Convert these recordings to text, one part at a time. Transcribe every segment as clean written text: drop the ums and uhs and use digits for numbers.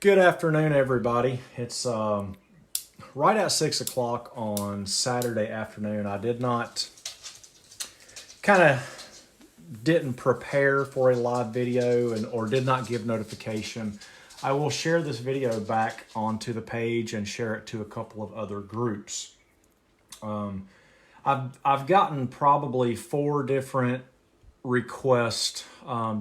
Good afternoon, everybody. It's right at 6 o'clock on Saturday afternoon. I didn't prepare for a live video or did not give notification. I will share this video back onto the page and share it to a couple of other groups. I've gotten probably 4 different requests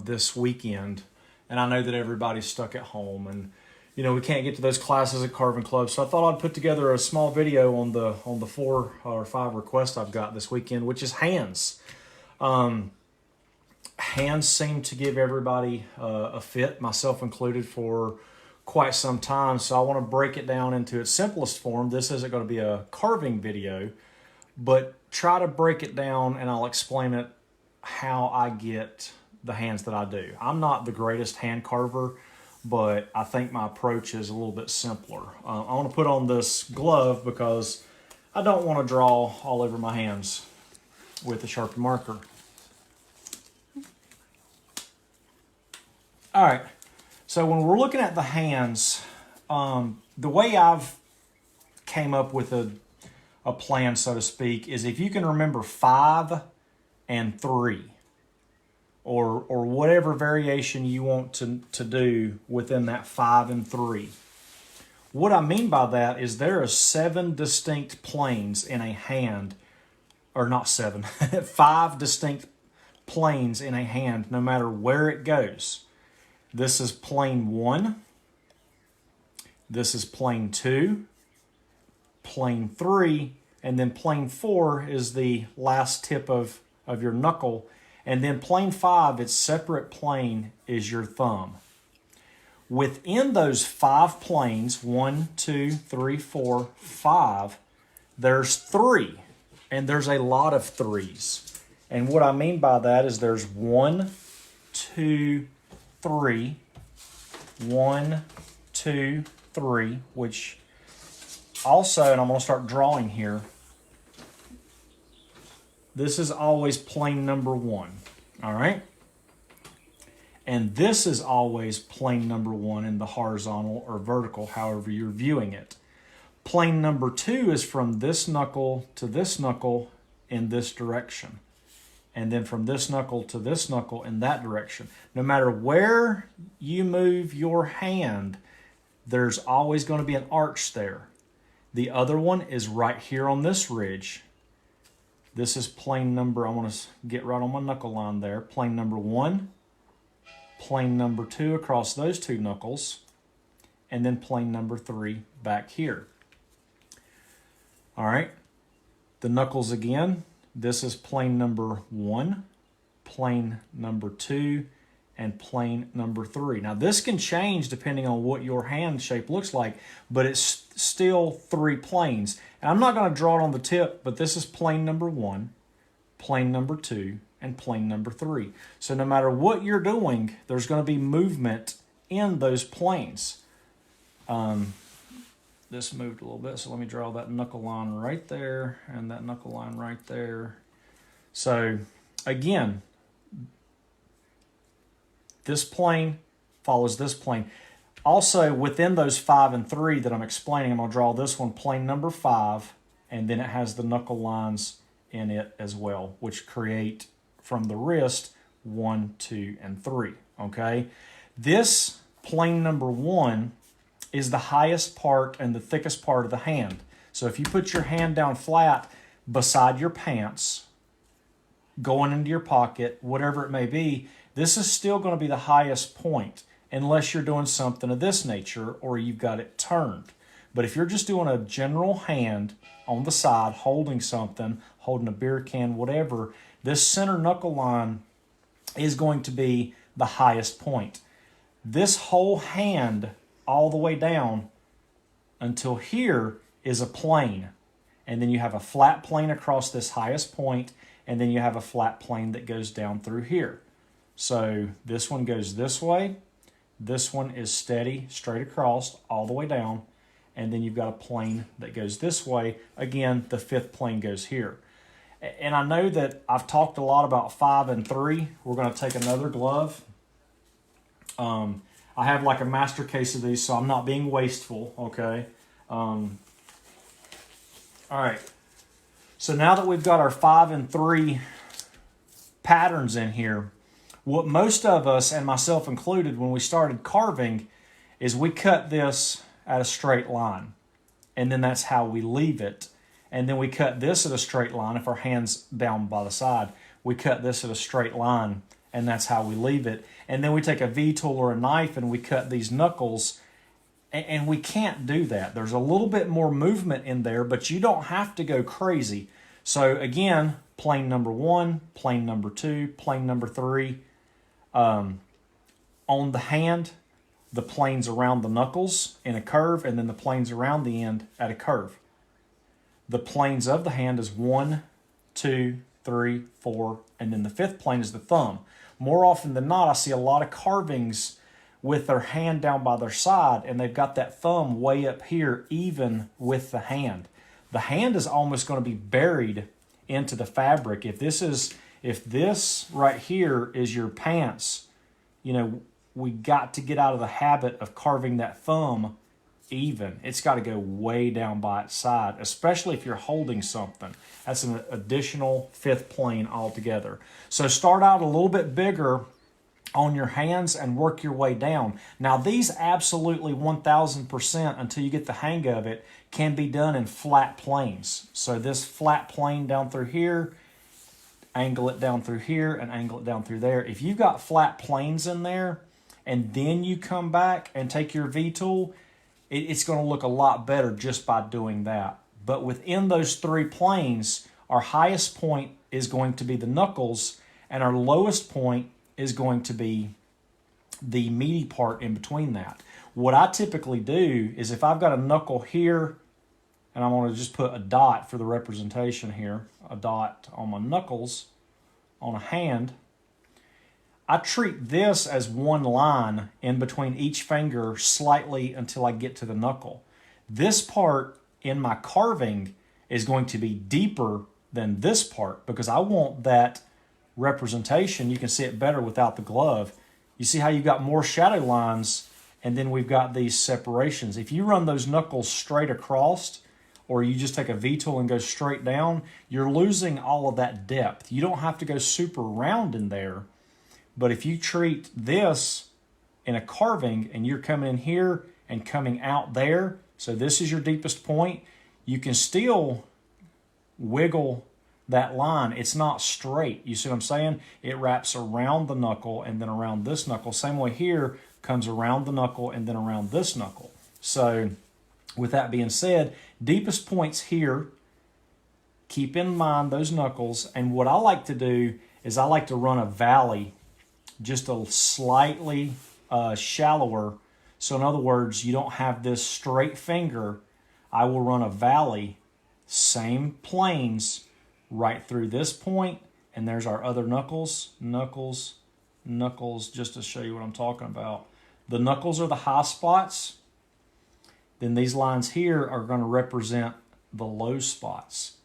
this weekend, and I know that everybody's stuck at home and we can't get to those classes at Carving Club, so I thought I'd put together a small video on the 4 or 5 requests I've got this weekend, which is hands. Hands seem to give everybody a fit, myself included, for quite some time, so I want to break it down into its simplest form. This isn't going to be a carving video, but try to break it down and I'll explain it how I get the hands that I do. I'm not the greatest hand carver, but I think my approach is a little bit simpler. I want to put on this glove because I don't want to draw all over my hands with a Sharpie marker. All right, so when we're looking at the hands, the way I've came up with a plan, so to speak, is if you can remember 5 and 3, or whatever variation you want to do within that 5 and 3. What I mean by that is there are 7 distinct planes in a hand, or not 7, 5 distinct planes in a hand, no matter where it goes. This is plane 1, this is plane 2, plane 3, and then plane 4 is the last tip of your knuckle. And then plane 5, its separate plane is your thumb. Within those 5 planes, 1, 2, 3, 4, 5, there's 3. And there's a lot of 3s. And what I mean by that is there's 1, 2, 3, 1, 2, 3, which also, and I'm going to start drawing here, this is always plane number 1, all right? And this is always plane number 1 in the horizontal or vertical, however you're viewing it. Plane number 2 is from this knuckle to this knuckle in this direction. And then from this knuckle to this knuckle in that direction. No matter where you move your hand, there's always going to be an arch there. The other one is right here on this ridge. This is plane number, I want to get right on my knuckle line there. Plane number 1, plane number 2 across those 2 knuckles, and then plane number 3 back here. All right, the knuckles again. This is plane number 1, plane number 2, and plane number 3. Now this can change depending on what your hand shape looks like, but it's still 3 planes. And I'm not going to draw it on the tip, but this is plane number 1, plane number 2, and plane number 3. So no matter what you're doing, there's going to be movement in those planes. This moved a little bit, so let me draw that knuckle line right there and that knuckle line right there. So again, this plane follows this plane. Also, within those 5 and 3 that I'm explaining, I'm going to draw this one, plane number 5, and then it has the knuckle lines in it as well, which create from the wrist 1, 2, and 3, okay? This plane number 1 is the highest part and the thickest part of the hand. So if you put your hand down flat beside your pants, going into your pocket, whatever it may be, this is still going to be the highest point unless you're doing something of this nature or you've got it turned. But if you're just doing a general hand on the side, holding something, holding a beer can, whatever, this center knuckle line is going to be the highest point. This whole hand all the way down until here is a plane. And then you have a flat plane across this highest point, and then you have a flat plane that goes down through here. So this one goes this way. This one is steady, straight across, all the way down. And then you've got a plane that goes this way. Again, the 5th plane goes here. And I know that I've talked a lot about 5 and 3. We're going to take another glove. I have like a master case of these, so I'm not being wasteful, okay? All right. So now that we've got our 5 and 3 patterns in here, what most of us, and myself included, when we started carving, is we cut this at a straight line. And then that's how we leave it. And then we cut this at a straight line. If our hand's down by the side, we cut this at a straight line, and that's how we leave it. And then we take a V-tool or a knife and we cut these knuckles, and we can't do that. There's a little bit more movement in there, but you don't have to go crazy. So again, plane number 1, plane number 2, plane number 3. On the hand, the planes around the knuckles in a curve, and then the planes around the end at a curve. The planes of the hand is 1, 2, 3, 4, and then the 5th plane is the thumb. More often than not, I see a lot of carvings with their hand down by their side, and they've got that thumb way up here, even with the hand. The hand is almost going to be buried into the fabric. If this right here is your pants, you know, we got to get out of the habit of carving that thumb even. It's got to go way down by its side, especially if you're holding something. That's an additional 5th plane altogether. So start out a little bit bigger on your hands and work your way down. Now these absolutely 1000%, until you get the hang of it, can be done in flat planes. So this flat plane down through here, angle it down through here, and angle it down through there. If you've got flat planes in there, and then you come back and take your V-tool, it's going to look a lot better just by doing that. But within those 3 planes, our highest point is going to be the knuckles, and our lowest point is going to be the meaty part in between that. What I typically do is if I've got a knuckle here, and I'm going to just put a dot for the representation here, a dot on my knuckles on a hand, I treat this as one line in between each finger slightly until I get to the knuckle. This part in my carving is going to be deeper than this part because I want that representation. You can see it better without the glove. You see how you've got more shadow lines, and then we've got these separations. If you run those knuckles straight across, or you just take a V-tool and go straight down, you're losing all of that depth. You don't have to go super round in there. But if you treat this in a carving and you're coming in here and coming out there, so this is your deepest point, you can still wiggle that line. It's not straight. You see what I'm saying? It wraps around the knuckle and then around this knuckle. Same way here, comes around the knuckle and then around this knuckle. So with that being said, deepest points here, keep in mind those knuckles. And what I like to do is I like to run a valley just a slightly shallower. So in other words, you don't have this straight finger. I will run a valley, same planes, right through this point, and there's our other knuckles, knuckles, knuckles, just to show you what I'm talking about. The knuckles are the high spots. Then these lines here are going to represent the low spots.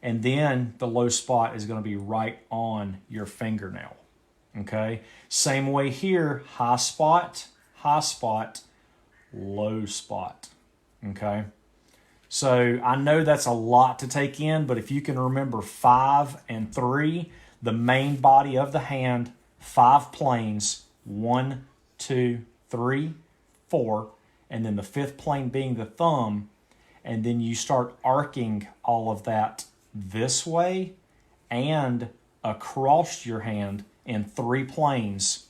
And then the low spot is going to be right on your fingernail. Okay? Same way here, high spot, low spot. Okay? So I know that's a lot to take in, but if you can remember 5 and 3, the main body of the hand, 5 planes, 1, 2, 3, 4, and then the 5th plane being the thumb, and then you start arcing all of that this way and across your hand in 3 planes,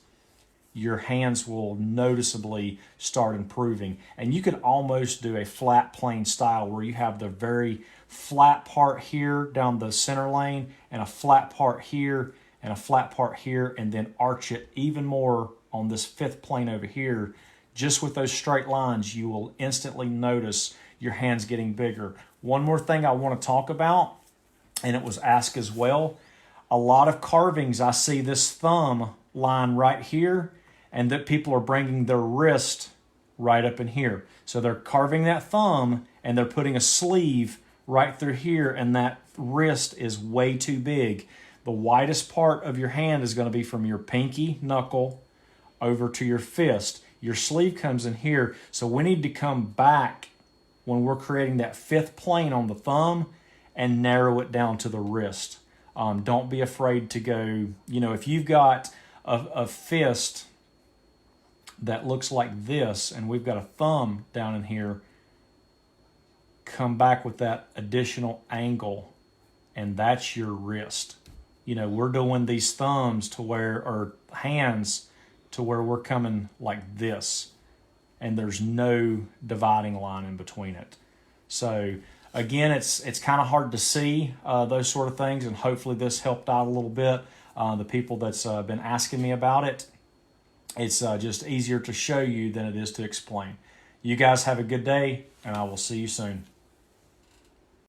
your hands will noticeably start improving. And you can almost do a flat plane style where you have the very flat part here down the center lane and a flat part here and a flat part here, and then arch it even more on this 5th plane over here. Just with those straight lines, you will instantly notice your hands getting bigger. One more thing I want to talk about, and it was asked as well. A lot of carvings, I see this thumb line right here, and that people are bringing their wrist right up in here. So they're carving that thumb, and they're putting a sleeve right through here, and that wrist is way too big. The widest part of your hand is going to be from your pinky knuckle over to your fist. Your sleeve comes in here. So we need to come back when we're creating that fifth plane on the thumb and narrow it down to the wrist. Don't be afraid to go, if you've got a fist that looks like this and we've got a thumb down in here, come back with that additional angle, and that's your wrist. We're doing these thumbs to where, or hands to where we're coming like this, and there's no dividing line in between it. So again, it's kind of hard to see those sort of things, and hopefully this helped out a little bit. The people that's been asking me about it, it's just easier to show you than it is to explain. You guys have a good day, and I will see you soon.